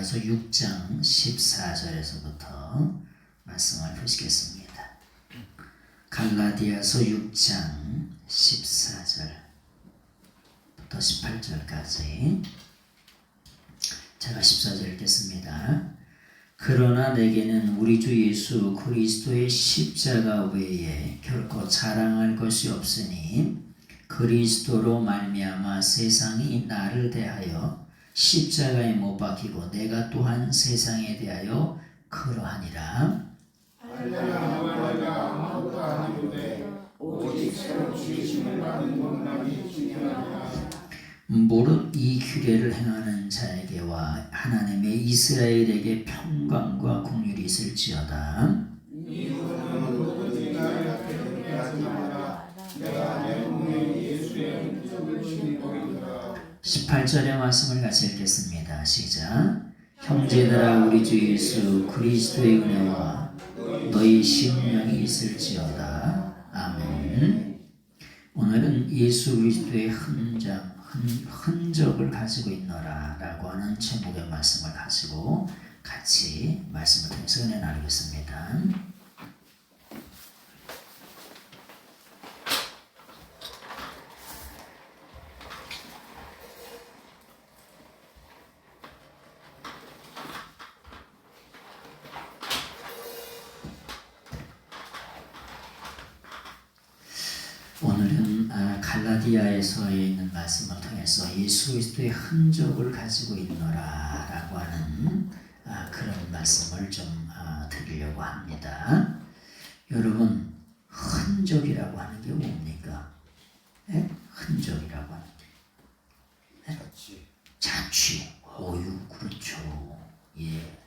갈라디아서 6장 14절에서부터 말씀을 보시겠습니다. 갈라디아서 6장 14절부터 18절까지 제가 14절 읽겠습니다. 그러나 내게는 우리 주 예수 그리스도의 십자가 외에 결코 자랑할 것이 없으니 그리스도로 말미암아 세상이 나를 대하여 십자가에 못 박히고 내가 또한 세상에 대하여 그러하니라. 아무것도 아니오되 오직 새로 지으심을 받은 것만이 중요하니라. 무릇 이 규례를 행하는 자에게와 하나님의 이스라엘에게 평강과 긍휼이 있을지어다. 이후로는 누구든지 나를 괴롭게 하지 마라. 내가 내 몸에 예수의 흔적을 지니고 있노라. 18절의 말씀을 같이 읽겠습니다. 시작. 형제들아 우리 주 예수 그리스도의 은혜와 너희 심령이 있을지어다. 아멘. 오늘은 예수 그리스도의 흔적을 가지고 있노라 라고 하는 제목의 말씀을 가지고 같이 말씀을 통해서 은혜 나누겠습니다. 오늘은 갈라디아에서 있는 말씀을 통해서 예수 그리스도의 흔적을 가지고 있노라 라고 하는 그런 말씀을 좀 드리려고 합니다. 여러분, 흔적이라고 하는 게 뭡니까? 네? 흔적이라고 하는 게 자취, 어유, 그렇죠. 예.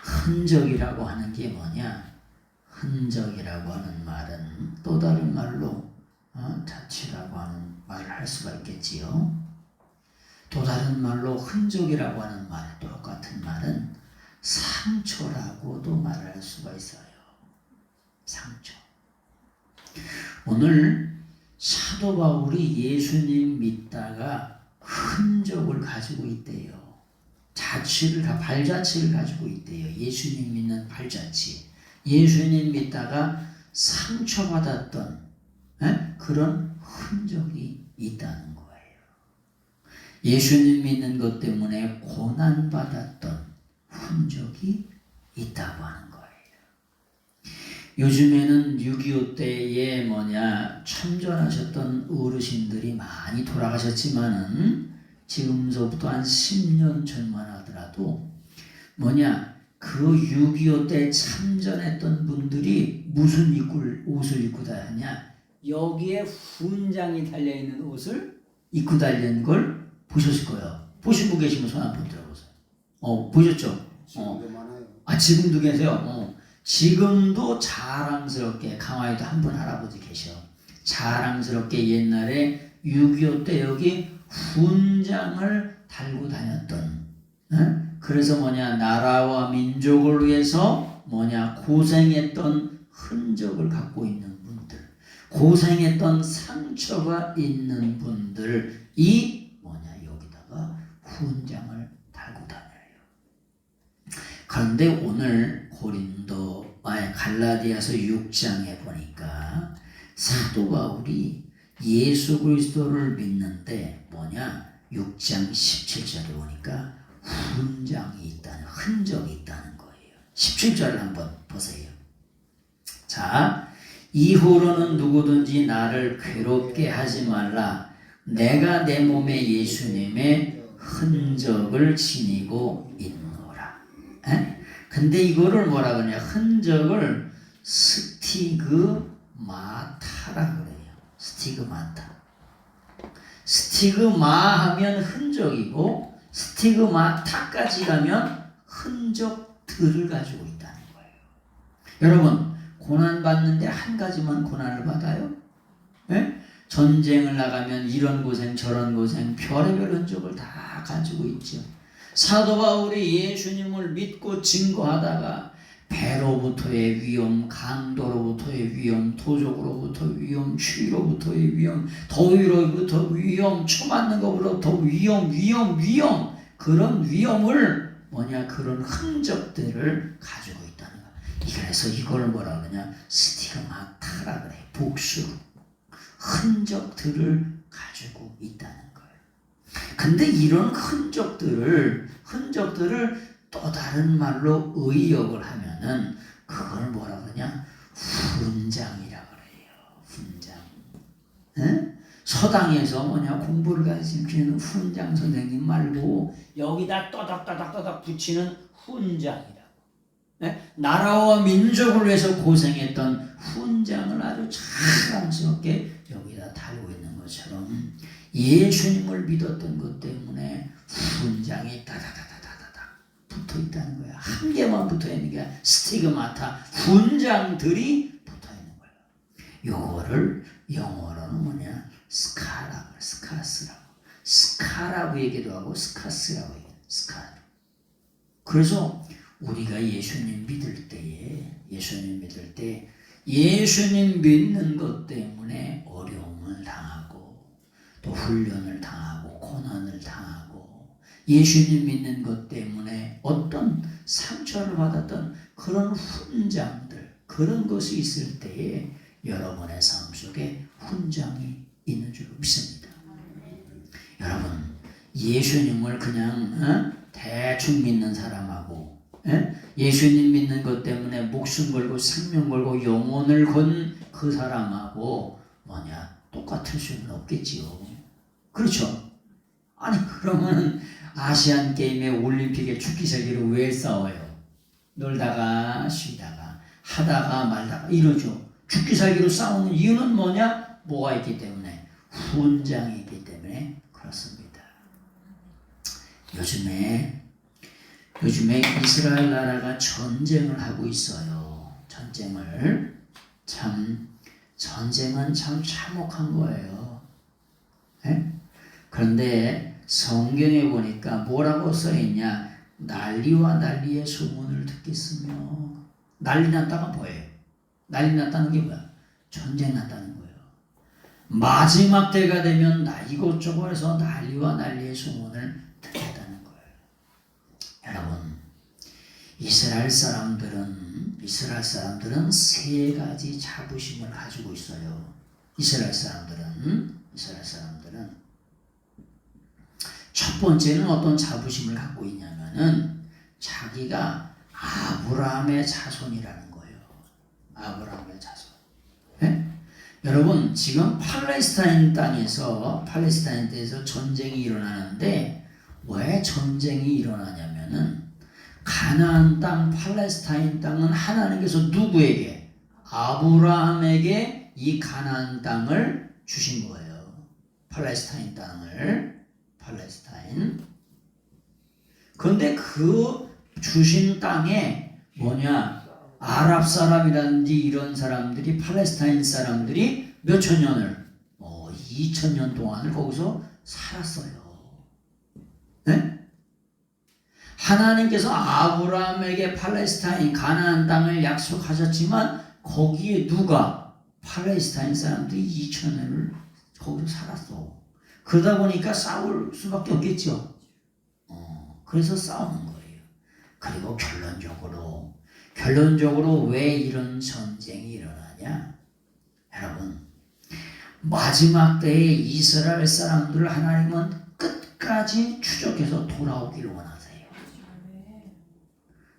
흔적이라고 하는 게 뭐냐? 흔적이라고 하는 말은 또 다른 말로 자취라고 하는 말을 할 수가 있겠지요. 또 다른 말로 흔적이라고 하는 말, 똑같은 말은 상처라고도 말할 수가 있어요. 상처. 오늘 사도 바울이 예수님 믿다가 흔적을 가지고 있대요. 발자취를 가지고 있대요. 예수님 믿는 발자취. 예수님 믿다가 상처받았던 그런 흔적이 있다는 거예요. 예수님 믿는 것 때문에 고난받았던 흔적이 있다고 하는 거예요. 요즘에는 6.25 때에 참전하셨던 어르신들이 많이 돌아가셨지만은 지금서부터 한 10년 전만 하더라도 그 6.25 때 참전했던 분들이 무슨 옷을 입고 다녔냐? 여기에 훈장이 달려있는 옷을 입고 다니는 걸 보셨을 거예요. 보신 분 계시면 손 한번 들어보세요. 보셨죠? 지금도 많아요. 지금도 계세요. 지금도 자랑스럽게 강화에도 한 분 할아버지 계셔. 자랑스럽게 옛날에 6.25 때 여기 훈장을 달고 다녔던 그래서 나라와 민족을 위해서 고생했던 흔적을 갖고 있는 분들, 고생했던 상처가 있는 분들이 여기다가 훈장을 달고 다녀요. 그런데 오늘 갈라디아서 6장에 보니까 사도 바울이 예수 그리스도를 믿는데 6장 17절에 보니까 훈장이 있다는, 흔적이 있다는 거예요. 17절을 한번 보세요. 자, 이후로는 누구든지 나를 괴롭게 하지 말라. 내가 내 몸에 예수님의 흔적을 지니고 있노라. 근데 이거를 뭐라 그러냐? 흔적을 스티그마타라 그래요. 스티그마타. 스티그마 하면 흔적이고 스티그마타까지 가면 흔적들을 가지고 있다는 거예요. 여러분, 고난받는데 한 가지만 고난을 받아요? 전쟁을 나가면 이런 고생 저런 고생 별의별 흔적을 다 가지고 있죠. 사도 바울이 예수님을 믿고 증거하다가 배로부터의 위험, 강도로부터의 위험, 도적으로부터 위험, 추위로부터의 위험, 더위로부터 위험, 초 맞는 것으로부터 위험, 그런 위험을 뭐냐 그런 흔적들을 가지고 있다는 거야. 그래서 이걸 뭐라 그러냐 스티그마타라 그래. 복수 흔적들을 가지고 있다는 거예요. 근데 이런 흔적들을 또 다른 말로 의역을 하면은 그걸 뭐라 그러냐 훈장이라 그래요. 훈장. 에? 서당에서 뭐냐 공부를 가르치는 훈장 선생님 말고 여기다 떠닥떠닥 붙이는 훈장이라고. 에? 나라와 민족을 위해서 고생했던 훈장을 아주 자랑스럽게 여기다 달고 있는 것처럼 예수님을 믿었던 것 때문에 훈장이 따다다다다다 붙어 있다는 거야. 한 개만 붙어 있는 게 아니라 스티그마타 훈장들이 붙어 있는 거야. 요거를 영어로는 뭐냐 스카스라고 스카라고 얘기도 하고 스카스라고 얘기해. 스카. 그래서 우리가 예수님 믿을 때 예수님 믿는 것 때문에 어려움을 당하고 또 훈련을 당하고 고난을 당하고 예수님 믿는 것 때문에 어떤 상처를 받았던 그런 훈장들 그런 것이 있을 때에 여러분의 삶 속에 훈장이 있는 줄 믿습니다. 여러분 예수님을 그냥 대충 믿는 사람하고 예수님 믿는 것 때문에 목숨 걸고 생명 걸고 영혼을 건 그 사람하고 뭐냐 똑같을 수는 없겠지요. 그렇죠? 아니 그러면 아시안 게임에 올림픽에 축기세기로 왜 싸워요? 놀다가 쉬다가 하다가 말다가 이러죠. 죽기살기로 싸우는 이유는 뭐냐? 뭐가 있기 때문에 훈장이 있기 때문에 그렇습니다. 요즘에 이스라엘 나라가 전쟁을 하고 있어요. 전쟁은 참 참혹한 거예요. 에? 그런데 성경에 보니까 뭐라고 써있냐? 난리와 난리의 소문을 듣겠으며. 난리 났다가 뭐예요? 난리 났다는 게 뭐야? 전쟁 났다는 거예요. 마지막 때가 되면 이곳저곳에서 난리와 난리의 소문을 듣겠다는 거예요. 여러분 이스라엘 사람들은 세 가지 자부심을 가지고 있어요. 이스라엘 사람들은 첫 번째는 어떤 자부심을 갖고 있냐면은 자기가 아브라함의 자손이라는 거예요. 아브라함의 자손. 네? 여러분 지금 팔레스타인 땅에서 전쟁이 일어나는데 왜 전쟁이 일어나냐면은 가나안 땅 팔레스타인 땅은 하나님께서 누구에게? 아브라함에게 이 가나안 땅을 주신 거예요. 팔레스타인. 그런데 그 주신 땅에 뭐냐 아랍 사람이라든지 이런 사람들이 팔레스타인 사람들이 몇천 년을 2000년 동안을 거기서 살았어요. 네? 하나님께서 아브라함에게 팔레스타인 가나안 땅을 약속하셨지만 거기에 누가 팔레스타인 사람들이 2000년을 거기서 살았어. 그러다 보니까 싸울 수밖에 없겠죠. 그래서 싸우는 거예요. 그리고 결론적으로 왜 이런 전쟁이 일어나냐? 여러분 마지막 때에 이스라엘 사람들을 하나님은 끝까지 추적해서 돌아오기를 원하세요.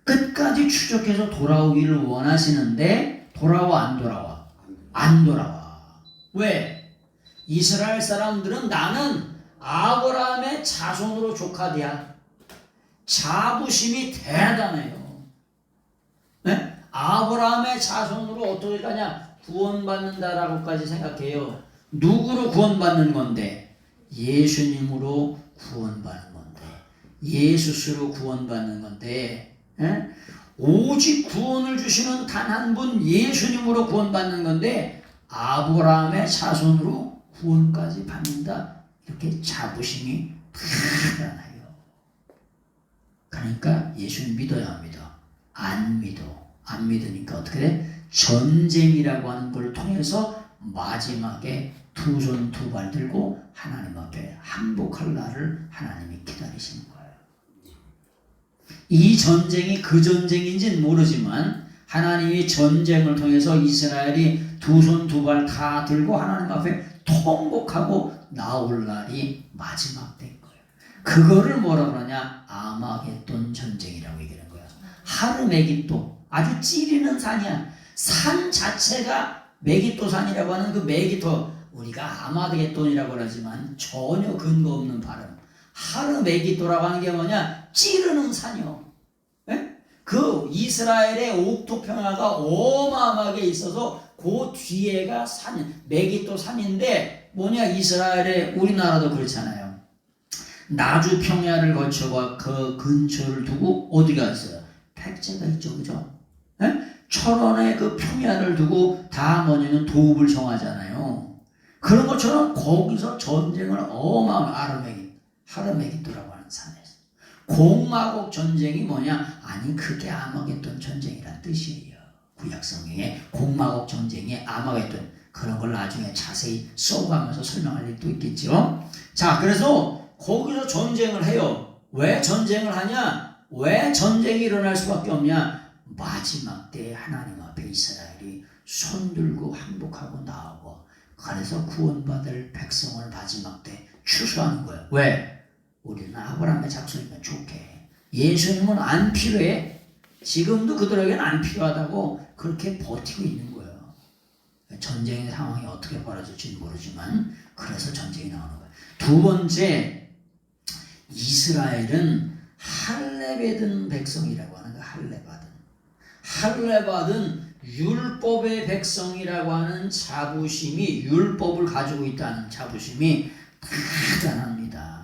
끝까지 추적해서 돌아오기를 원하시는데 돌아와 안 돌아와? 안 돌아와. 왜? 이스라엘 사람들은 나는 아브라함의 자손으로 족하디야. 자부심이 대단해요. 네? 아브라함의 자손으로 어떻게 가냐? 구원받는다라고까지 생각해요. 누구로 구원받는 건데? 예수님으로 구원받는 건데. 예수스로 구원받는 건데. 에? 오직 구원을 주시는 단 한 분 예수님으로 구원받는 건데 아브라함의 자손으로 구원까지 받는다. 이렇게 자부심이 대단해요. 그러니까 예수님 믿어야 합니다. 안 믿으니까 어떻게 돼? 전쟁이라고 하는 걸 통해서 마지막에 두 손 두 발 들고 하나님 앞에 항복할 날을 하나님이 기다리시는 거예요. 이 전쟁이 그 전쟁인지는 모르지만 하나님이 전쟁을 통해서 이스라엘이 두 손 두 발 다 들고 하나님 앞에 통곡하고 나올 날이 마지막 때인 거예요. 그거를 뭐라 그러냐? 아마겟돈 전쟁이라고 얘기하는 거야. 하르메기또, 아주 찌리는 산이야. 산 자체가 메기토 산이라고 하는 그 메기토, 우리가 아마겟돈이라고 그러지만 전혀 근거 없는 발음. 하르메기토라고 하는 게 뭐냐? 찌르는 산이요. 예? 그 이스라엘의 옥토 평야가 어마어마하게 있어서 그 뒤에가 산, 메기토 산인데 뭐냐? 이스라엘의, 우리나라도 그렇잖아요. 나주 평야를 거쳐가 그 근처를 두고 어디가 있어요? 백제가 있죠, 그죠? 예? 철원의 그 평야를 두고 다 뭐냐면 도읍을 정하잖아요. 그런 것처럼 거기서 전쟁을 어마어마하게 하르메기토라고 하는 산에서 공마곡 전쟁이 뭐냐? 아니 그게 아마겟돈 전쟁이란 뜻이에요. 구약성경에 공마곡 전쟁이 아마겟돈, 그런 걸 나중에 자세히 써가면서 설명할 일도 있겠죠. 자, 그래서 거기서 전쟁을 해요. 왜 전쟁을 하냐? 왜 전쟁이 일어날 수밖에 없냐? 마지막 때에 하나님 앞에 이스라엘이 손들고 항복하고 나오고, 그래서 구원받을 백성을 마지막 때 추수하는 거예요. 왜? 우리는 아브라함의 작성이면 좋게, 예수님은 안 필요해. 지금도 그들에게는 안 필요하다고 그렇게 버티고 있는 거예요. 전쟁의 상황이 어떻게 벌어질지 모르지만 그래서 전쟁이 나오는 거예요. 두 번째, 이스라엘은 할례 받은 백성이라고 하는 거예요. 할례 받은 율법의 백성이라고 하는 자부심이, 율법을 가지고 있다는 자부심이 대단합니다.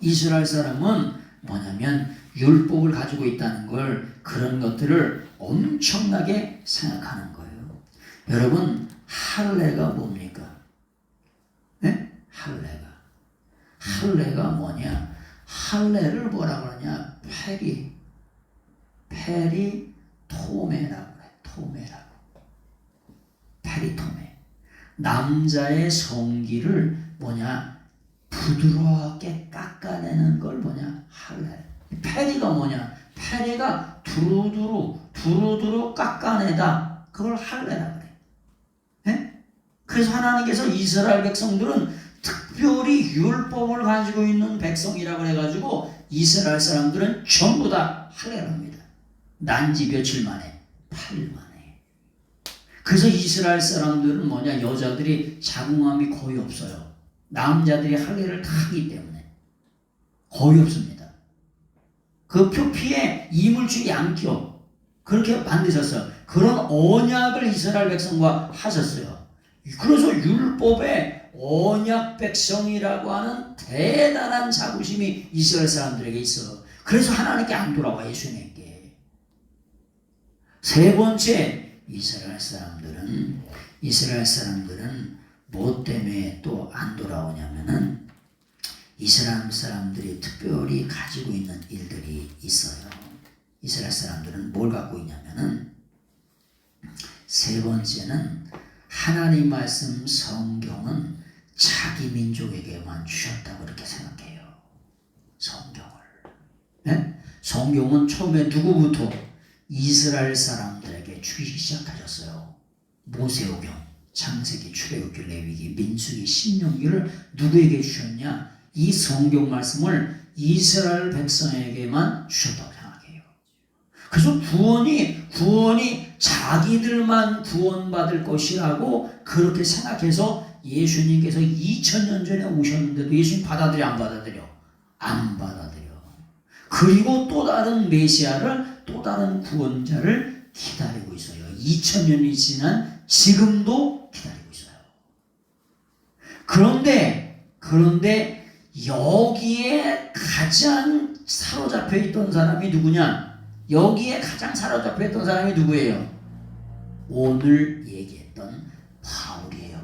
이스라엘 사람은 뭐냐면 율법을 가지고 있다는 걸, 그런 것들을 엄청나게 생각하는 거예요. 여러분, 할례가 뭡니까? 네? 할례가 뭐냐? 할례를 뭐라 그러냐? 페리토메라고 그래. 페리토메. 남자의 성기를 뭐냐? 부드럽게 깎아내는 걸 뭐냐? 할례. 페리가 뭐냐? 페리가 두루두루 깎아내다. 그걸 할례라 그래. 네? 그래서 하나님께서 이스라엘 백성들은 특별히 율법을 가지고 있는 백성이라고 해가지고 이스라엘 사람들은 전부 다 할례를 합니다. 난지 며칠 만에, 8일 만에. 그래서 이스라엘 사람들은 뭐냐? 여자들이 자궁암이 거의 없어요. 남자들이 할례를 다 하기 때문에 거의 없습니다. 그 표피에 이물질이 안 껴. 그렇게 만드셨어요. 그런 언약을 이스라엘 백성과 하셨어요. 그래서 율법에 언약 백성이라고 하는 대단한 자부심이 이스라엘 사람들에게 있어. 그래서 하나님께 안 돌아와, 예수님께. 세 번째, 이스라엘 사람들은 뭐 때문에 또 안 돌아오냐면은 이스라엘 사람들이 특별히 가지고 있는 일들이 있어요. 이스라엘 사람들은 뭘 갖고 있냐면은, 세 번째는 하나님 말씀 성경은 자기 민족에게만 주셨다고 이렇게 생각해요. 성경을. 네? 성경은 처음에 누구부터? 이스라엘 사람들에게 주기 시작하셨어요. 모세오경, 창세기, 출애굽기, 레위기, 민수기, 신명기를 누구에게 주셨냐? 이 성경 말씀을 이스라엘 백성에게만 주셨다고 생각해요. 그래서 구원이 자기들만 구원받을 것이라고 그렇게 생각해서 예수님께서 2000년 전에 오셨는데도 예수님 받아들여, 안 받아들여? 안 받아들여. 그리고 또 다른 메시아를, 또 다른 구원자를 기다리고 있어요. 2000년이 지난 지금도 기다리고 있어요. 그런데 여기에 가장 사로잡혀 있던 사람이 누구냐? 여기에 가장 사로잡혀 있던 사람이 누구예요? 오늘 얘기했던 바울이에요.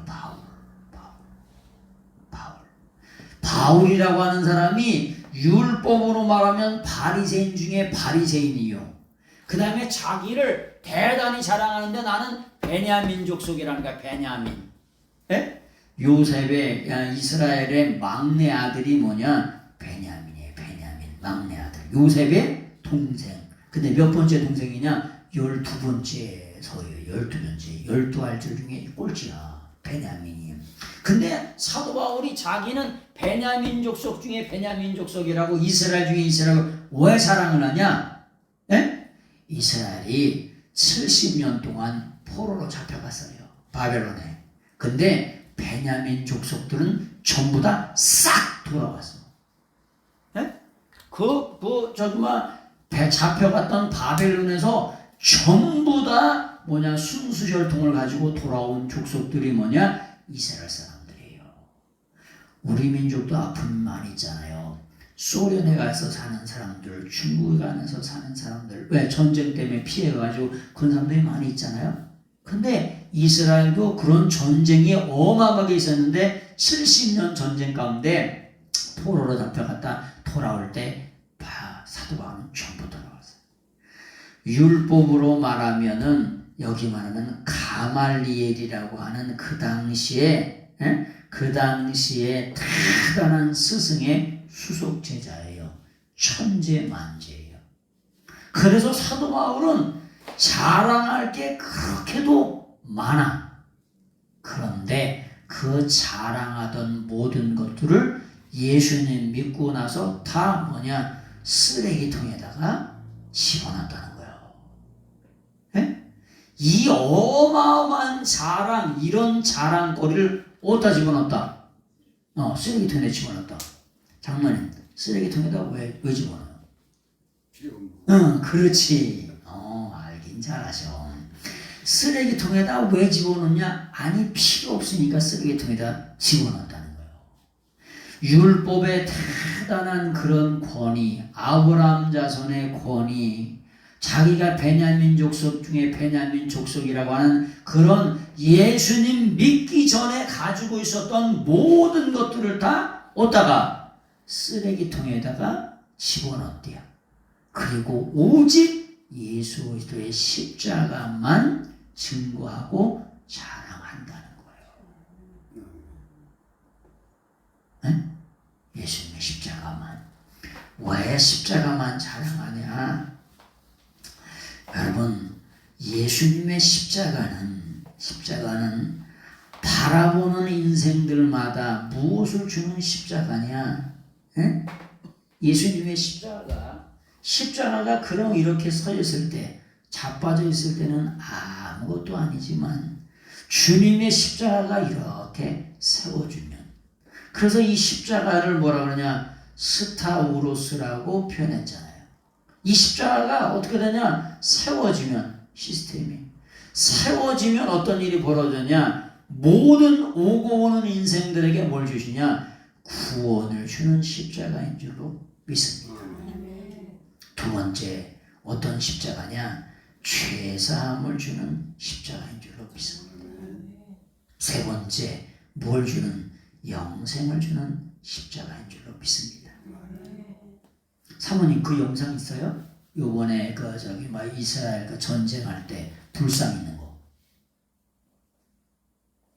바울이라고 하는 사람이 율법으로 말하면 바리새인 중에 바리새인이요. 그 다음에 자기를 대단히 자랑하는데 나는 베냐민 족속이라는 거야. 베냐민. 예? 요셉의, 이스라엘의 막내 아들이 뭐냐? 베냐민이에요. 베냐민 막내 아들. 요셉의 동생. 근데 몇 번째 동생이냐? 12번째 서예요. 12번째. 12알들 중에 꼴찌야. 베냐민이. 근데 사도 바울이 자기는 베냐민 족속 중에 베냐민 족속이라고, 이스라엘 중에 이스라엘을 왜 사랑을 하냐? 에? 이스라엘이 70년 동안 포로로 잡혀갔어요. 바벨론에. 근데 베냐민 족속들은 전부 다 싹 돌아왔어. 에? 잡혀갔던 바벨론에서 전부 다 순수혈통을 가지고 돌아온 족속들이 이스라엘 사람들이에요. 우리 민족도 아픔이 많이 있잖아요. 소련에 가서 사는 사람들, 중국에 가서 사는 사람들, 왜? 전쟁 때문에 피해가지고 그런 사람들이 많이 있잖아요. 근데 이스라엘도 그런 전쟁이 어마어마하게 있었는데 70년 전쟁 가운데 포로로 잡혀갔다 돌아올 때 사도 바울은 전부 돌아왔어요. 율법으로 말하면은 여기 말하는 가말리엘이라고 하는 그 당시에 대단한 스승의 수속 제자예요. 천재만재예요. 그래서 사도 바울은 자랑할 게 그렇게도 많아. 그런데 그 자랑하던 모든 것들을 예수님 믿고 나서 다 쓰레기통에다가 집어넣었다는 거예요. 에? 이 어마어마한 자랑, 이런 자랑거리를 어디다 집어넣었다? 쓰레기통에 집어넣었다. 장모님, 쓰레기통에다 왜 집어넣어요? 응, 그렇지. 알긴 잘하셔. 쓰레기통에다 왜 집어넣냐? 아니, 필요 없으니까 쓰레기통에다 집어넣었다는 거예요. 율법의 대단한 그런 권위, 아브라함 자손의 권위, 자기가 베냐민 족속 중에 베냐민 족속이라고 하는 그런 예수님 믿기 전에 가지고 있었던 모든 것들을 다 어디다가? 쓰레기통에다가 집어넣었대요. 그리고 오직 예수 그리스도의 십자가만 증거하고 자랑한다는 거예요. 네? 예수님의 십자가만. 왜 십자가만 자랑하냐? 여러분, 예수님의 십자가는 바라보는 인생들마다 무엇을 주는 십자가냐? 에? 예수님의 십자가가 그럼 이렇게 서 있을 때, 자빠져 있을 때는 아무것도 아니지만 주님의 십자가가 이렇게 세워주면, 그래서 이 십자가를 뭐라 그러냐? 스타우로스라고 표현했잖아요. 이 십자가가 어떻게 되냐? 세워지면, 시스템이 세워지면 어떤 일이 벌어지냐? 모든 오고 오는 인생들에게 뭘 주시냐? 구원을 주는 십자가인 줄로 믿습니다. 두 번째, 어떤 십자가냐? 죄사함을 주는 십자가인 줄로 믿습니다. 세 번째, 뭘 주는? 영생을 주는 십자가인 줄로 믿습니다. 사모님, 그 영상 있어요? 요번에 이스라엘 전쟁할 때 불상 있는 거.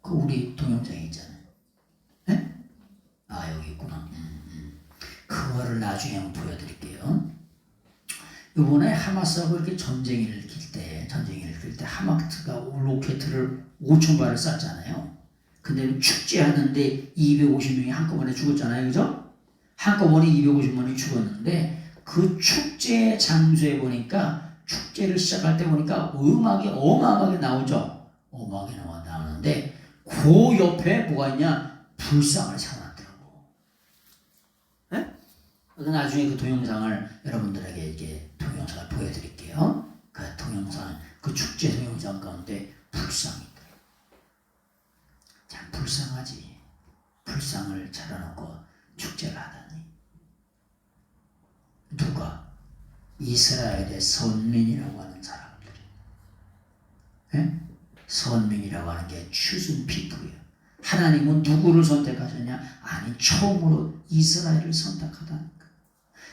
그 우리 동영상에 있잖아요. 네? 여기 있구나. 그거를 나중에 한번 보여드릴게요. 요번에 하마스하고 이렇게 전쟁을 일으킬 때 하마스가 로켓을 5,000발을 쐈잖아요. 근데 축제하는데 250명이 한꺼번에 죽었잖아요. 그죠? 한꺼번에 250명이 죽었는데 그 축제 장소에 보니까, 축제를 시작할 때 보니까 음악이 어마어마하게 나오죠. 어마어마하게 나오는데 그 옆에 뭐가 있냐? 불상을 세워놨더라고. 네? 나중에 그 동영상을 여러분들에게 이렇게 동영상을 보여드릴게요. 그 동영상, 그 축제 동영상 가운데 불상이 있더라고. 참 불쌍하지. 불상을 차려놓고 축제를 하다니. 누가? 이스라엘의 선민이라고 하는 사람들. 예? 선민이라고 하는 게 chosen people이에요. 하나님은 누구를 선택하셨냐? 아니, 처음으로 이스라엘을 선택하다니까.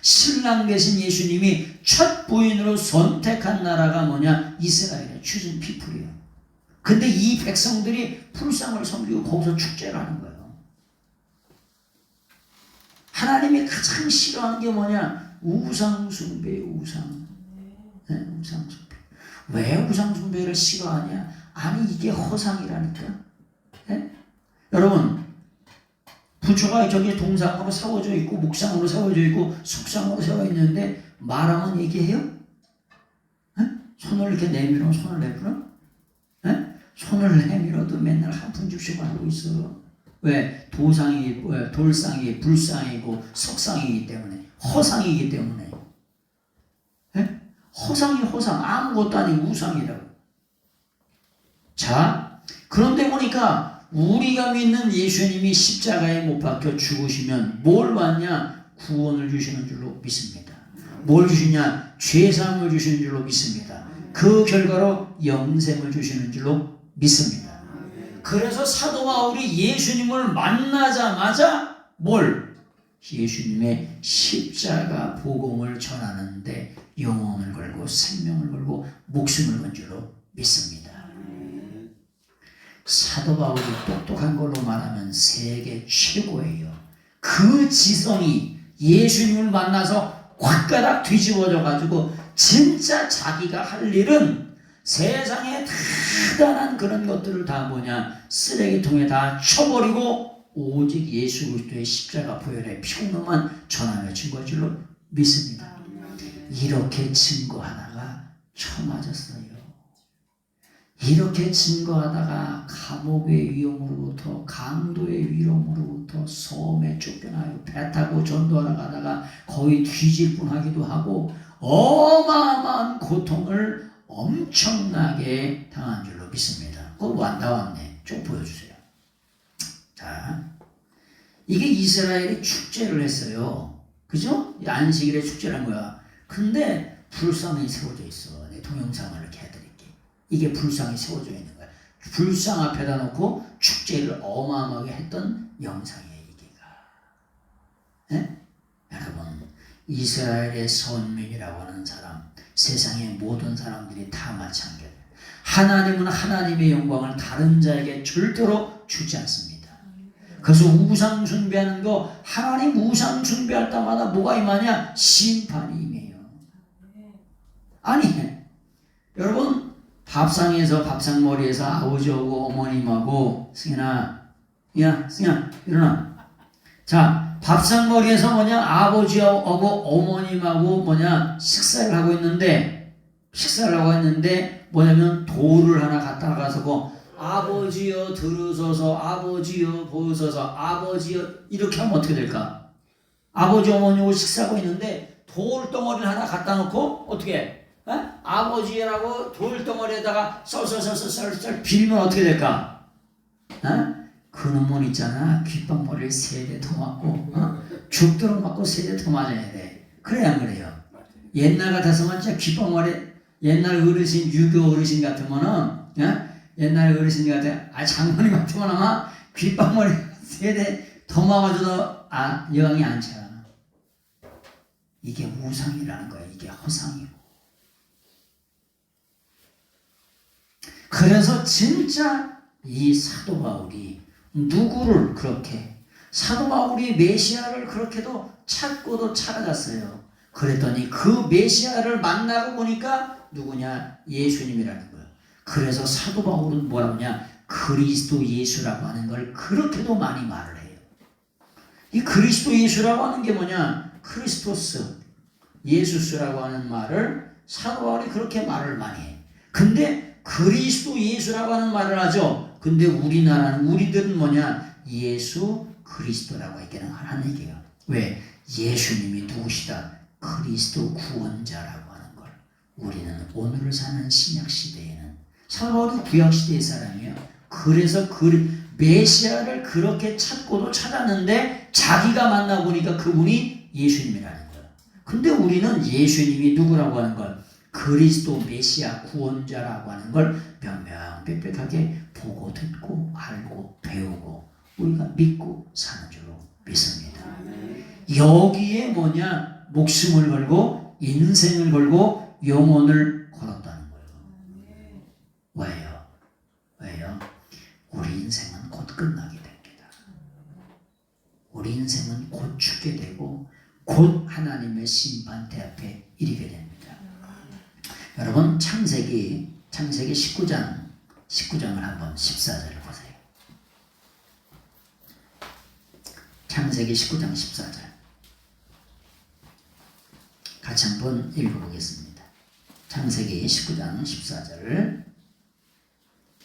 신랑 되신 예수님이 첫 부인으로 선택한 나라가 뭐냐? 이스라엘의 chosen people이에요. 근데 이 백성들이 불상을 섬기고 거기서 축제를 하는 거예요. 하나님이 가장 싫어하는 게 뭐냐? 우상숭배, 우상. 네, 우상숭배. 왜 우상숭배를 싫어하냐? 아니 이게 허상이라니까. 네? 여러분 부처가 저기 동상으로 세워져 있고 목상으로 세워져 있고 석상으로 세워 있는데 말하면 얘기해요? 네? 손을 이렇게 내밀어 손을 내밀어? 네? 손을 내밀어도 맨날 한 푼씩씩 하고 있어. 왜? 돌상이 불상이고 석상이기 때문에 허상이기 때문에. 네? 허상이 허상 아무것도 아닌 우상이라고. 자 그런데 보니까 우리가 믿는 예수님이 십자가에 못 박혀 죽으시면 뭘 받냐? 구원을 주시는 줄로 믿습니다. 뭘 주시냐? 죄사함을 주시는 줄로 믿습니다. 그 결과로 영생을 주시는 줄로 믿습니다. 그래서 사도 바울이 예수님을 만나자마자 뭘? 예수님의 십자가 복음을 전하는데 영혼을 걸고 생명을 걸고 목숨을 건 줄로 믿습니다. 사도 바울이 똑똑한 걸로 말하면 세계 최고예요. 그 지성이 예수님을 만나서 확가닥 뒤집어져 가지고 진짜 자기가 할 일은 세상에 대단한 그런 것들을 다 뭐냐 쓰레기통에 다 쳐버리고 오직 예수 그리스도의 십자가 보혈의 평로만 전하며 증거할 줄로 믿습니다. 이렇게 증거하다가 쳐맞았어요. 이렇게 증거하다가 감옥의 위험으로부터 강도의 위험으로부터 섬에 쫓겨나요. 배 타고 전도하러 가다가 거의 뒤질 뻔하기도 하고 어마어마한 고통을 엄청나게 당한 줄로 믿습니다. 그거 나왔네. 좀 보여주세요. 자, 이게 이스라엘이 축제를 했어요. 그죠? 안식일에 축제를 한 거야. 근데 불상이 세워져 있어. 내 동영상을 이렇게 해드릴게. 이게 불상이 세워져 있는 거야. 불상 앞에다 놓고 축제를 어마어마하게 했던 영상이에요. 이게가. 네? 여러분 이스라엘의 선민이라고 하는 사람 세상의 모든 사람들이 다 마찬가지예요. 하나님은 하나님의 영광을 다른 자에게 절대로 주지 않습니다. 그래서 우상 숭배하는 거 하나님 우상 숭배할 때마다 뭐가 임하냐? 심판이 임해요. 아니 여러분 밥상에서 밥상머리에서 아버지하고 어머님하고 승현아 일어나. 자 밥상머리에서 뭐냐 아버지하고 어머님하고 뭐냐 식사를 하고 있는데 뭐냐면 돌을 하나 갖다 가서 아버지여 들으소서 아버지여 보소서 아버지여 이렇게 하면 어떻게 될까? 아버지 어머니하고 식사하고 있는데 돌덩어리를 하나 갖다 놓고 어떻게 아버지라고 돌덩어리에다가 썰 빌면 어떻게 될까? 그놈은 있잖아 귓방머리를 3대 더 맞고 죽도록 맞고 3대 더 맞아야 돼. 그래 안 그래요? 옛날 같아서만 진짜 귓방머리 옛날 어르신 유교 어르신 같으면은 옛날 어르신 같아 장모님 같으면 아마 귓방머리 3대 더 맞아도 영향이 안 차. 이게 우상이라는 거야. 이게 허상이고. 그래서 진짜 이 사도 바울이 누구를 그렇게 사도 바울이 메시아를 그렇게도 찾고도 찾아갔어요. 그랬더니 그 메시아를 만나고 보니까 누구냐? 예수님이라는 거예요. 그래서 사도 바울은 뭐라고 하냐? 그리스도 예수라고 하는 걸 그렇게도 많이 말을 해요. 이 그리스도 예수라고 하는 게 뭐냐? 크리스토스, 예수스라고 하는 말을 사도 바울이 그렇게 말을 많이 해요. 근데 그리스도 예수라고 하는 말을 하죠. 근데 우리들은 뭐냐? 예수 그리스도라고 하는 얘기예요. 왜? 예수님이 누구시다? 그리스도 구원자라고 하는 걸. 우리는 오늘을 사는 신약 시대에는 사도 바울이 구약 시대의 사람이에요. 그래서 메시아를 그렇게 찾고도 찾았는데 자기가 만나보니까 그분이 예수님이라는 거예요. 근데 우리는 예수님이 누구라고 하는 걸 그리스도 메시아 구원자라고 하는 걸 명명백백하게 보고 듣고 알고 배우고 우리가 믿고 사는 줄로 믿습니다. 여기에 뭐냐? 목숨을 걸고 인생을 걸고 영혼을 걸었다는 거예요. 왜요? 우리 인생은 곧 끝나게 됩니다. 우리 인생은 곧 죽게 되고 곧 하나님의 심판대 앞에 이르게 됩니다. 여러분 창세기 19장을 한번 14절을 보세요. 창세기 19장 14절 같이 한번 읽어보겠습니다. 창세기 19장 14절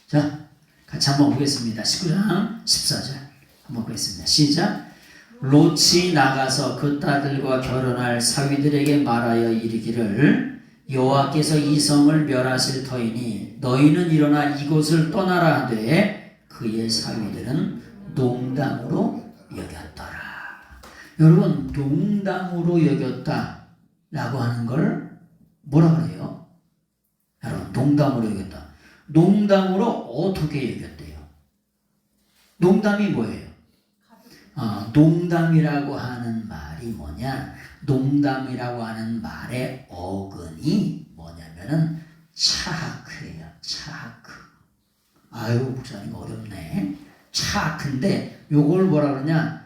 자 같이 한번 보겠습니다. 19장 14절 한번 보겠습니다. 시작. 롯이 나가서 그 딸들과 결혼할 사위들에게 말하여 이르기를 여호와께서 이 성을 멸하실 터이니 너희는 일어나 이곳을 떠나라 하되 그의 사위들은 농담으로 여겼더라. 여러분 농담으로 여겼다라고 하는 걸 뭐라 그래요? 여러분 농담으로 여겼다. 농담으로 어떻게 여겼대요? 농담이 뭐예요? 농담이라고 하는 말이 뭐냐? 농담이라고 하는 말의 어근이 뭐냐면은 차하크예요. 차하크. 아유 목사님 어렵네. 차하크인데 요걸 뭐라 그러냐?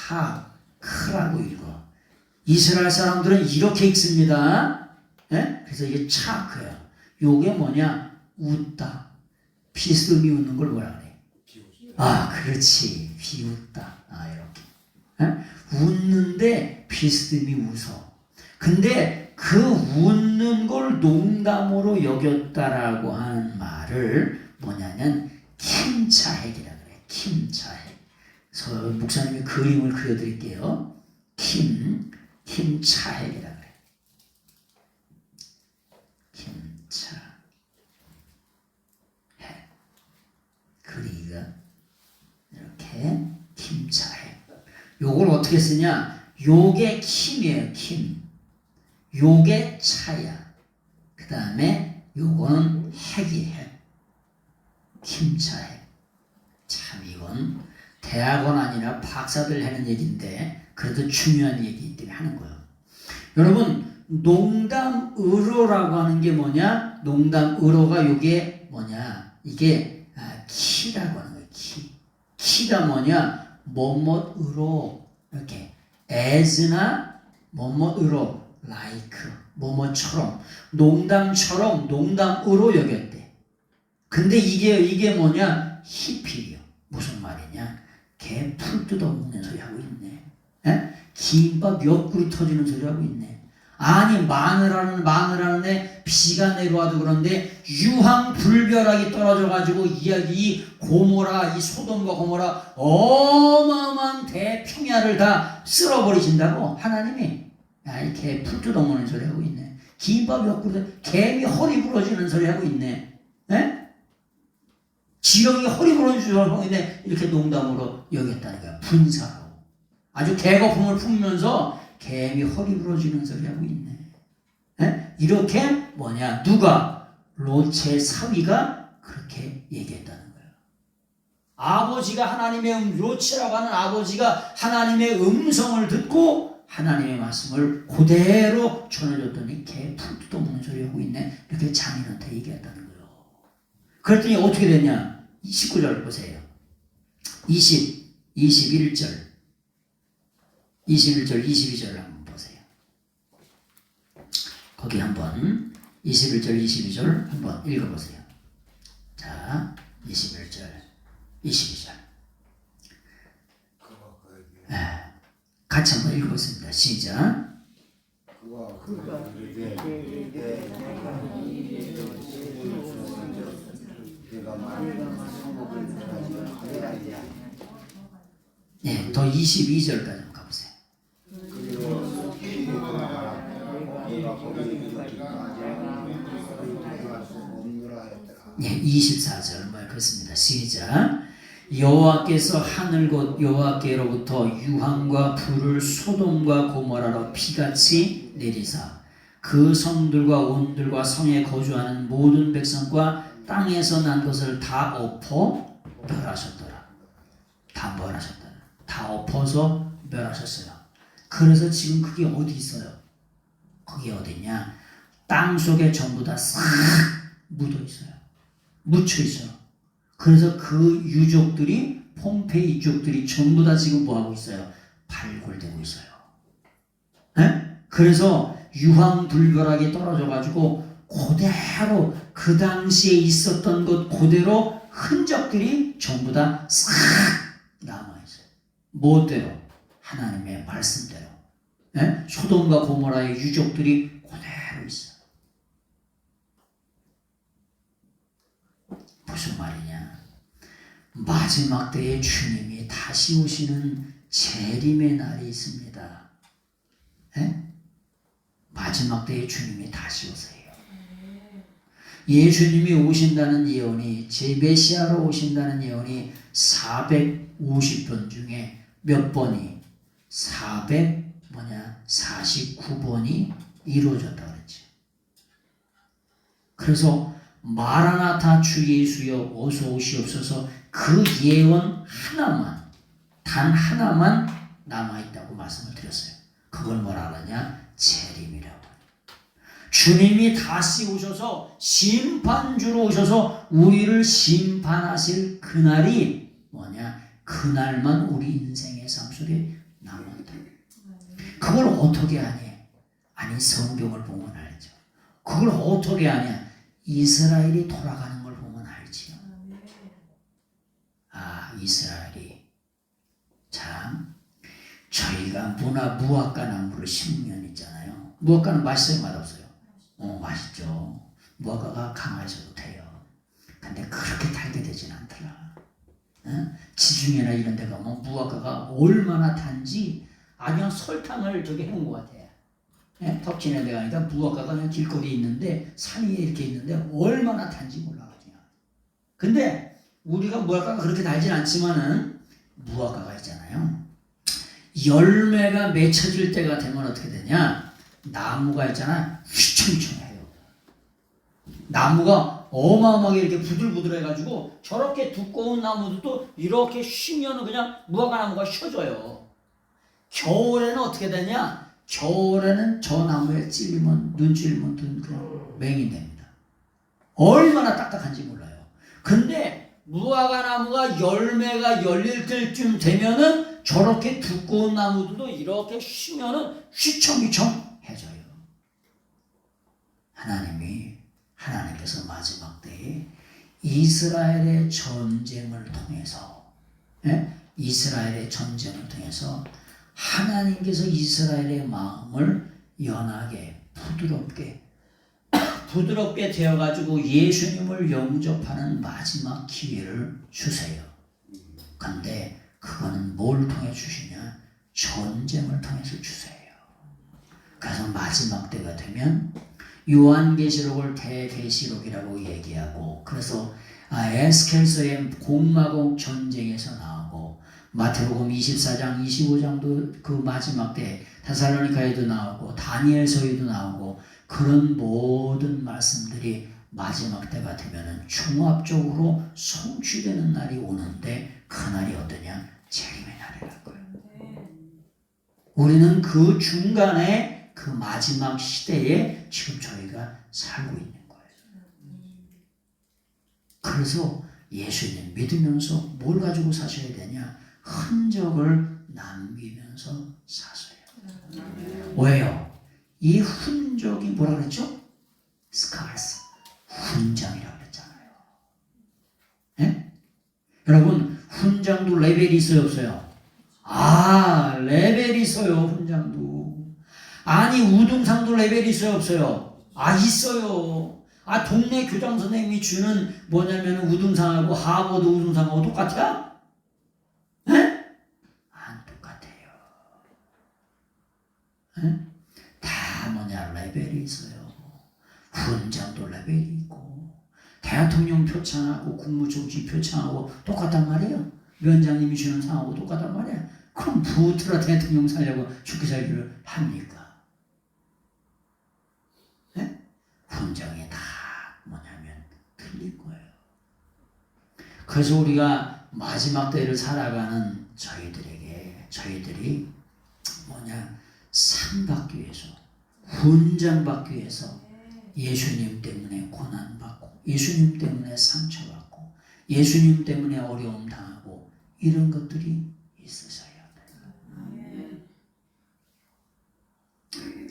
차하크라고 읽어. 이스라엘 사람들은 이렇게 읽습니다. 예? 그래서 이게 차하크예요. 요게 뭐냐? 웃다. 비스듬히 웃는 걸 뭐라 그래? 그렇지. 비웃다. 이렇게. 에? 웃는데 비스듬히 웃어. 근데 그 웃는 걸 농담으로 여겼다라고 하는 말을 뭐냐면 킴차핵이라 그래. 킴차핵. 그래서 목사님이 그림을 그려드릴게요. 킴차핵이라 그래. 킴차핵. 그리기가 이렇게 킴차해. 요걸 어떻게 쓰냐? 요게 킴이에요. 킴. 요게 차야. 그 다음에 요거는 핵이에요. 킴차핵. 참 이건 대학원 아니라 박사들 하는 얘기인데 그래도 중요한 얘기이기 때문에 하는 거예요. 여러분 농담으로라고 하는 게 뭐냐? 농담으로가 요게 뭐냐? 이게 키라고 하는 거예요. 키가 뭐냐? 뭐뭐으로 이렇게 as나 뭐뭐으로 like 뭐뭐처럼 농담처럼 농담으로 여겼대. 근데 이게 뭐냐? 히필이요. 무슨 말이냐? 개 풀 뜯어먹는 소리 하고 있네. 에? 김밥 몇 그릇 터지는 소리 하고 있네. 아니 마늘하는 애 비가 내려와도 그런데 유황불별하게 떨어져가지고 이 고모라 이 소돔과 고모라 어마어마한 대평야를 다 쓸어버리신다고 하나님이. 이 개 풀 뜯어먹는 소리 하고 있네. 김밥 몇 그릇 개미 허리 부러지는 소리 하고 있네. 에? 지렁이 허리 부러지는 소리 하고 있네. 이렇게 농담으로 여겼다는 거야. 분사로 아주 개거품을 품으면서 개미 허리 부러지는 소리 하고 있네. 에? 이렇게 뭐냐? 누가? 롯의 사위가 그렇게 얘기했다는 거예요. 아버지가 하나님의 롯이라고 하는 아버지가 하나님의 음성을 듣고 하나님의 말씀을 그대로 전해줬더니 개 풀 뜯어먹는 소리 하고 있네. 이렇게 장인한테 얘기했다는 거예요. 그랬더니 어떻게 됐냐? 19절 보세요. 21절 22절 한번 보세요. 거기 한번 21절 22절 한번 읽어보세요. 자 21절 22절 같이 한번 읽어보겠습니다. 시작. 네, 더 22절까지 한번 가보세요. 네, 24절 뭐 그렇습니다. 시작. 여호와께서 하늘 곧 여호와께로부터 유황과 불을 소돔과 고모라로 피같이 내리사 그 성들과 온들과 성에 거주하는 모든 백성과 땅에서 난 것을 다 엎어 멸하셨더라. 다 멸하셨더라. 다 엎어서 멸하셨어요. 그래서 지금 그게 어디 있어요? 그게 어디냐? 땅 속에 전부 다 싹 묻어 있어요. 묻혀 있어요. 그래서 그 유족들이 폼페이 유족들이 전부 다 지금 뭐 하고 있어요? 발굴되고 있어요. 그래서 유황불결하게 떨어져가지고 그대로 그 당시에 있었던 것 그대로 흔적들이 전부 다 싹 남아있어요. 뭐대로? 하나님의 말씀대로. 소돔과 고모라의 유적들이 그대로 있어요. 무슨 말이냐? 마지막 때에 주님이 다시 오시는 재림의 날이 있습니다. 마지막 때에 주님이 다시 오세요. 예수님이 오신다는 예언이, 메시아로 오신다는 예언이 450번 중에 몇 번이 449번이 이루어졌다 그랬죠. 그래서 마라나타 주 예수여 어서 오시옵소서, 그 예언 하나만, 단 하나만 남아있다고 말씀을 드렸어요. 그걸 뭐라 하느냐? 재림이라고. 주님이 다시 오셔서 심판주로 오셔서 우리를 심판하실 그날이 뭐냐? 그날만 우리 인생의 삶 속에 남았다. 그걸 어떻게 아니? 아니, 성경을 보면 알죠. 그걸 어떻게 아냐? 이스라엘이 돌아가는 걸 보면 알지요. 아, 이스라엘이 참, 저희가 무화과 나무를 심으면 있잖아요. 무화과는 맛있어요, 맛없어요? 맛있죠. 무화과가 강하셔도 돼요. 근데 그렇게 달게 되진 않더라. 지중해나 이런 데 가면 무화과가 얼마나 단지 그냥 설탕을 저기 해놓은 것 같아요. 덕진에 데 가니까 무화과가 그냥 길거리에 있는데, 산 위에 이렇게 있는데 얼마나 단지 몰라가지고. 근데 우리가 무화과가 그렇게 달진 않지만은 무화과가 있잖아요. 열매가 맺혀질 때가 되면 어떻게 되냐? 나무가 있잖아, 휘청휘청해요. 나무가 어마어마하게 이렇게 부들부들해가지고 저렇게 두꺼운 나무도 이렇게 쉬면은 그냥 무화과 나무가 쉬어져요. 겨울에는 어떻게 되냐? 겨울에는 저 나무에 찔리면, 눈 찔리면 그냥 맹이 됩니다. 얼마나 딱딱한지 몰라요. 근데 무화과 나무가 열매가 열릴 때쯤 되면은 저렇게 두꺼운 나무들도 이렇게 쉬면은 휘청휘청해져요. 하나님께서 마지막 때에 이스라엘의 전쟁을 통해서, 이스라엘의 전쟁을 통해서 하나님께서 이스라엘의 마음을 연하게 부드럽게 되어가지고 예수님을 영접하는 마지막 기회를 주세요. 근데 그거는 뭘 통해 주시냐? 전쟁을 통해서 주세요. 그래서 마지막 때가 되면 요한계시록을 대계시록이라고 얘기하고, 그래서 에스겔서의 공마곡 전쟁에서 나오고, 마태복음 24장 25장도 그 마지막 때 데살로니가에도 나오고 다니엘서에도 나오고, 그런 모든 말씀들이 마지막 때가 되면은 종합적으로 성취되는 날이 오는데, 그 날이 어떠냐? 재림의 날이라고요. 우리는 그 중간에 그 마지막 시대에 지금 저희가 살고 있는 거예요. 그래서 예수님 믿으면서 뭘 가지고 사셔야 되냐? 흔적을 남기면서 사셔야 돼요. 왜요? 이 흔적이 뭐라 그랬죠? 스카스, 훈장이라고 그랬잖아요. 여러분, 훈장도 레벨이 있어요, 없어요? 레벨이 있어요, 훈장도. 아니, 우등상도 레벨이 있어요, 없어요? 있어요. 동네 교장 선생님이 주는 뭐냐면 우등상하고 하버드 우등상하고 똑같아? 안 똑같아요. 다 뭐냐, 레벨이 있어요. 훈장도 레벨이 있고, 대통령 표창하고 국무총리 표창하고 똑같단 말이에요. 위원장님이 주는 상하고 똑같단 말이에요. 그럼 부트라 대통령 살려고 죽기 살기를 합니까? 훈장이 다 뭐냐면 틀린 거예요. 그래서 우리가 마지막 때를 살아가는 저희들이 뭐냐, 상 받기 위해서, 훈장 받기 위해서 예수님 때문에 고난받고, 예수님 때문에 상처받고, 예수님 때문에 어려움 당하고, 이런 것들이 있으셔야 돼요.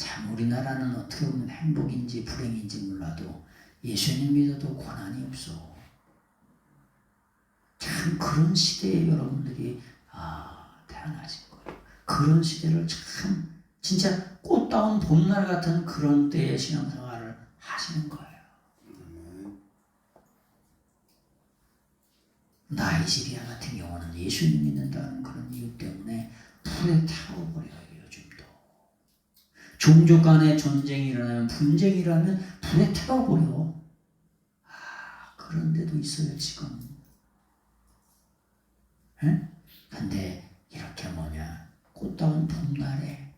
참 우리나라는 어떻게 보면 행복인지 불행인지 몰라도 예수님 믿어도 고난이 없어. 참 그런 시대에 여러분들이 태어나신 거예요. 그런 시대를 참 진짜 꽃다운 봄날 같은 그런 때의 신앙생활을 하시는 거예요. 나이지리아 같은 경우는 예수님 믿는다는 그런 이유 때문에 불에 타워버려요. 요즘도 종족 간의 전쟁이 일어나면 분쟁이 일어나면 불에 타워버려. 그런 데도 있어요 지금. 근데 이렇게 꽃다운 봄날에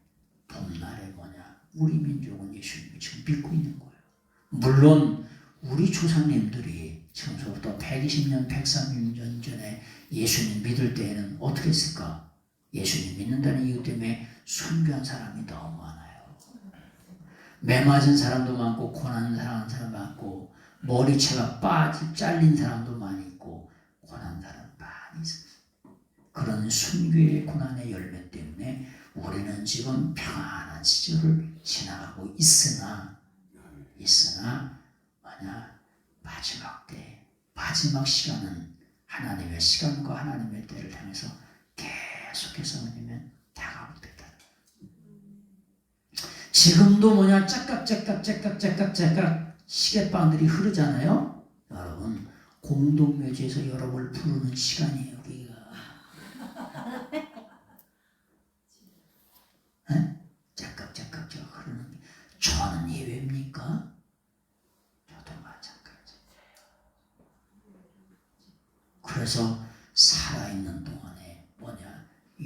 우리 민족은 예수님을 지금 믿고 있는 거예요. 물론 우리 조상님들이 지금서부터 120년, 130년 전에 예수님 믿을 때에는 어떻게 했을까? 예수님 믿는다는 이유 때문에 순교한 사람이 너무 많아요. 매 맞은 사람도 많고 고난 당한 사람 많고 머리채가 잘린 사람도 많이 있고 고난 사람 많이 있어요. 그런 순교의 고난의 열매 때문에 우리는 지금 평안한 시절을 지나가고 있으나 마지막 때, 마지막 시간은 하나님의 시간과 하나님의 때를 향해서 계속해서 다가올 때다. 지금도 짝깍 시계방들이 흐르잖아요. 여러분 공동묘지에서 여러분을 부르는 시간이에요. 우리가 짝깍 흐르는. 저는 예외입니까? 저도 마찬가지. 그래서 살아있는 동안에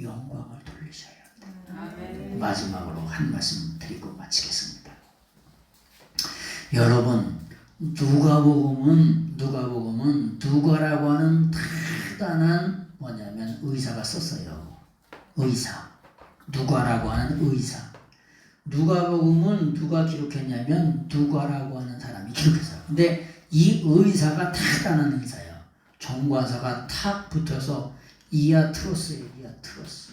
영광을 돌리셔야 합니다. 마지막으로 한 말씀 드리고 마치겠습니다. 여러분 누가복음은 누가라고 하는 대단한 의사가 썼어요. 누가라고 하는 의사. 누가복음은 누가 기록했냐면 누가라고 하는 사람이 기록했어요. 근데 이 의사가 대단한 의사예요. 정관사가 탁 붙어서 이아트로스예요. 이아트로스.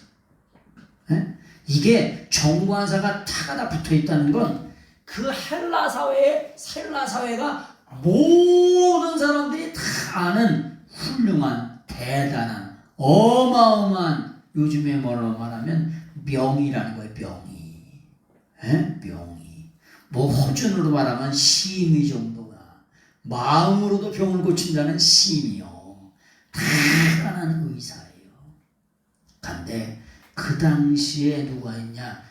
이게 정관사가 탁 하나 붙어 있다는 건 그 헬라 사회가 모든 사람들이 다 아는 훌륭한 대단한 어마어마한, 요즘에 뭐라고 말하면 명의라는 거예요. 명의. 호준으로 말하면 심의 정도가, 마음으로도 병을 고친다는 심이요. 대단한 의사예요. 근데 그 당시에 누가 있냐?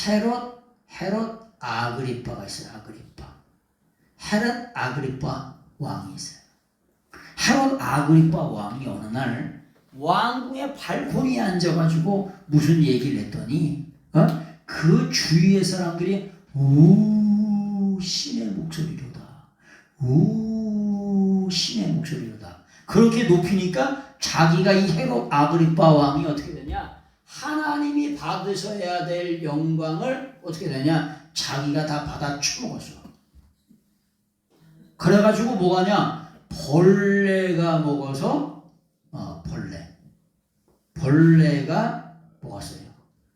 헤롯 아그리빠가 있어요. 헤롯 아그리빠 왕이 있어요. 헤롯 아그리빠 왕이 어느 날 왕궁의 발코니에 앉아가지고 무슨 얘기를 했더니 그 주위의 사람들이 신의 목소리로다. 그렇게 높이니까 자기가 이 헤롯 아그리빠 왕이 어떻게 되냐? 하나님이 받으셔야 될 영광을 어떻게 되냐? 자기가 다 받아 처먹었어. 그래가지고 뭐가냐? 벌레가 먹어서 벌레가 먹었어요.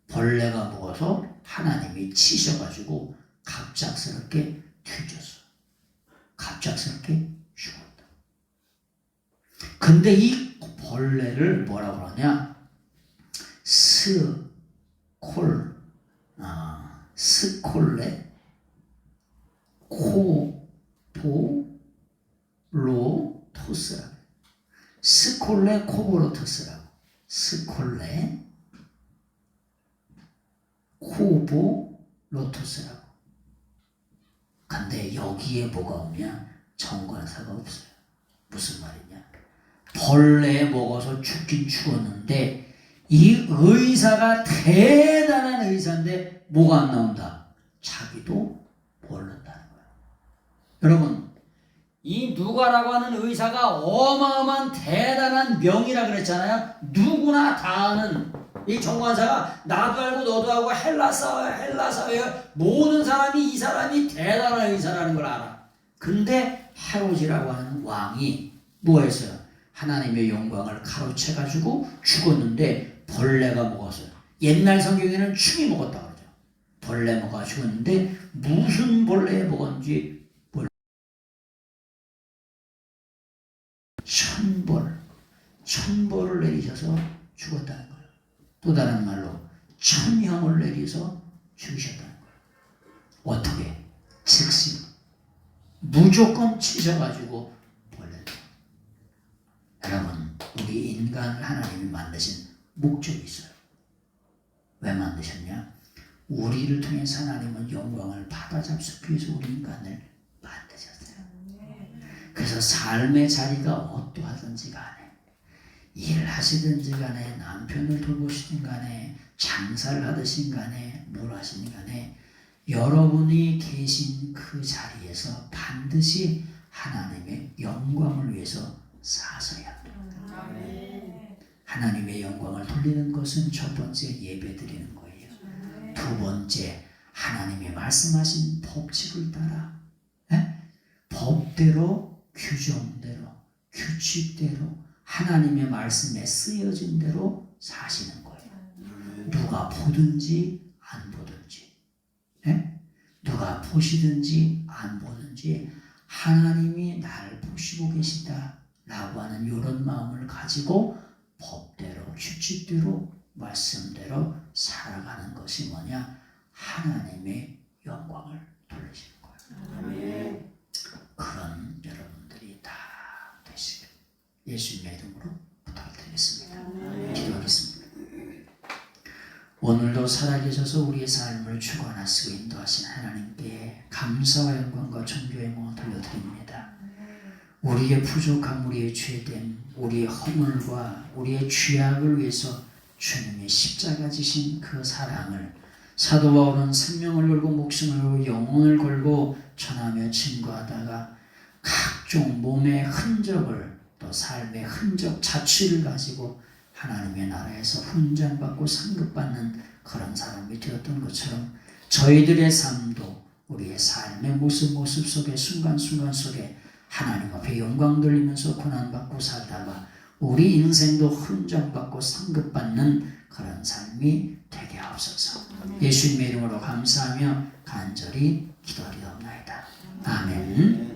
벌레가 먹어서 하나님이 치셔가지고 갑작스럽게 뒤졌어. 갑작스럽게 죽었다. 근데 이 벌레를 뭐라고 그러냐? 스콜레 코보로토스라고. 스콜레 코보로토스라고. 스콜레 코보로토스라고. 근데 여기에 뭐가 없냐? 정관사가 없어요. 무슨 말이냐? 벌레에 먹어서 죽긴 죽었는데 이 의사가 대단한 의사인데 뭐가 안 나온다? 자기도 모른다는 거예요. 여러분, 이 누가라고 하는 의사가 어마어마한 대단한 명이라 그랬잖아요. 누구나 다 아는 이 정관사가, 나도 알고 너도 알고 헬라 사회의 모든 사람이 이 사람이 대단한 의사라는 걸 알아. 근데 헤롯이라고 하는 왕이 뭐 했어요? 하나님의 영광을 가로채가지고 죽었는데 벌레가 먹었어요. 옛날 성경에는 충이 먹었다고 그러죠. 벌레 먹어 죽었는데 무슨 벌레에 먹었는지 천벌을 내리셔서 죽었다는 거예요. 또 다른 말로 천형을 내리셔서 죽으셨다는 거예요. 어떻게? 즉시 무조건 치셔가지고 벌레. 여러분, 우리 인간을 하나님이 만드신 목적이 있어요. 왜 만드셨냐? 우리를 통해서 하나님은 영광을 받아잡수기 위해서 우리 인간을 만드셨어요. 그래서 삶의 자리가 어떠하든지 간에, 일하시든지 간에, 남편을 돌보시든 간에, 장사를 하듯이 간에, 뭘 하시든 간에 여러분이 계신 그 자리에서 반드시 하나님의 영광을 위해서 사셔야 합니다. 하나님의 영광을 돌리는 것은 첫 번째 예배 드리는 거예요. 두 번째, 하나님이 말씀하신 법칙을 따라 법대로, 규정대로, 규칙대로 하나님의 말씀에 쓰여진 대로 사시는 거예요. 누가 보든지 안 보든지, 누가 보시든지 안 보든지 하나님이 나를 보시고 계시다라고 하는 이런 마음을 가지고 법대로, 규칙대로, 말씀대로 살아가는 것이 뭐냐? 하나님의 영광을 돌리시는 거예요. 그런 여러분들이 다 되시길 예수님의 이름으로 부탁드리겠습니다. 기도하겠습니다. 오늘도 살아계셔서 우리의 삶을 주관하시고 인도하신 하나님께 감사와 영광과 존귀의 영광을 돌려드립니다. 우리의 부족함, 우리의 죄됨, 우리의 허물과 우리의 죄악을 위해서 주님의 십자가 지신 그 사랑을 사도 바울은 생명을 걸고 목숨을 걸고 영혼을 걸고 전하며 증거하다가 각종 몸의 흔적을 또 삶의 흔적 자취를 가지고 하나님의 나라에서 훈장받고 상급받는 그런 사람이 되었던 것처럼 저희들의 삶도 우리의 삶의 모습 속에 순간순간 속에 하나님 앞에 영광 돌리면서 고난받고 살다가 우리 인생도 훈장받고 상급받는 그런 삶이 되게 하옵소서. 예수님의 이름으로 감사하며 간절히 기도하리옵나이다. 아멘.